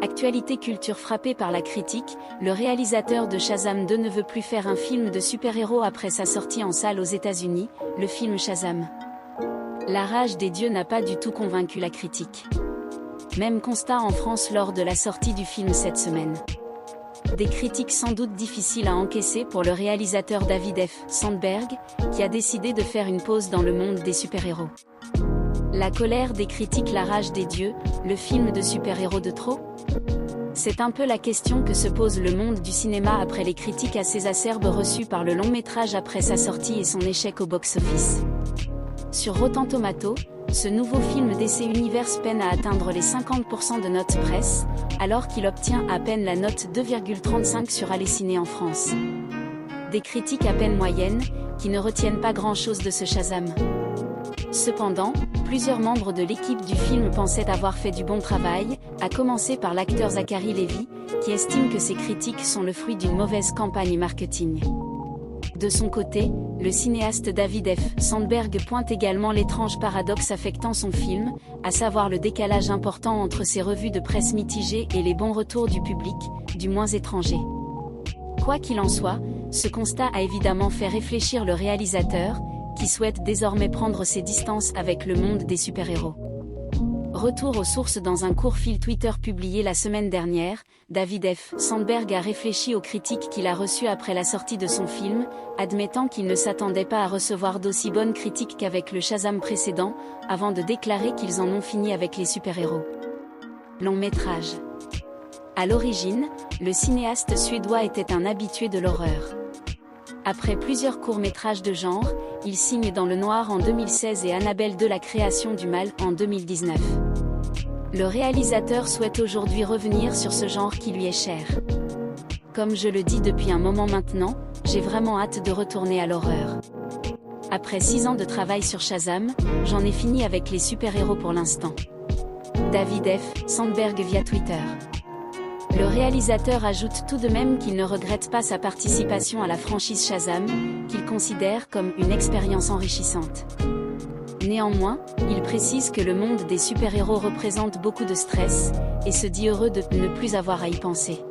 Actualité culture frappée par la critique, le réalisateur de Shazam 2 ne veut plus faire un film de super-héros après sa sortie en salle aux États-Unis, le film Shazam. La rage des dieux n'a pas du tout convaincu la critique. Même constat en France lors de la sortie du film cette semaine. Des critiques sans doute difficiles à encaisser pour le réalisateur David F. Sandberg, qui a décidé de faire une pause dans le monde des super-héros. La colère des critiques, la rage des dieux, le film de super-héros de trop ? C'est un peu la question que se pose le monde du cinéma après les critiques assez acerbes reçues par le long-métrage après sa sortie et son échec au box-office. Sur Rotten Tomatoes, ce nouveau film DC Universe peine à atteindre les 50% de notes presse, alors qu'il obtient à peine la note 2,35 sur Allociné en France. Des critiques à peine moyennes, qui ne retiennent pas grand-chose de ce Shazam. Cependant, plusieurs membres de l'équipe du film pensaient avoir fait du bon travail, à commencer par l'acteur Zachary Levi, qui estime que ces critiques sont le fruit d'une mauvaise campagne marketing. De son côté, le cinéaste David F. Sandberg pointe également l'étrange paradoxe affectant son film, à savoir le décalage important entre ses revues de presse mitigées et les bons retours du public, du moins étranger. Quoi qu'il en soit, ce constat a évidemment fait réfléchir le réalisateur, qui souhaite désormais prendre ses distances avec le monde des super-héros. Retour aux sources. Dans un court fil Twitter publié la semaine dernière, David F. Sandberg a réfléchi aux critiques qu'il a reçues après la sortie de son film, admettant qu'il ne s'attendait pas à recevoir d'aussi bonnes critiques qu'avec le Shazam précédent, avant de déclarer qu'ils en ont fini avec les super-héros. Long métrage. À l'origine, le cinéaste suédois était un habitué de l'horreur. Après plusieurs courts-métrages de genre, il signe Dans le Noir en 2016 et Annabelle 2 La création du mal en 2019. Le réalisateur souhaite aujourd'hui revenir sur ce genre qui lui est cher. Comme je le dis depuis un moment maintenant, j'ai vraiment hâte de retourner à l'horreur. Après 6 ans de travail sur Shazam, j'en ai fini avec les super-héros pour l'instant. David F. Sandberg via Twitter. Le réalisateur ajoute tout de même qu'il ne regrette pas sa participation à la franchise Shazam, qu'il considère comme une expérience enrichissante. Néanmoins, il précise que le monde des super-héros représente beaucoup de stress, et se dit heureux de ne plus avoir à y penser.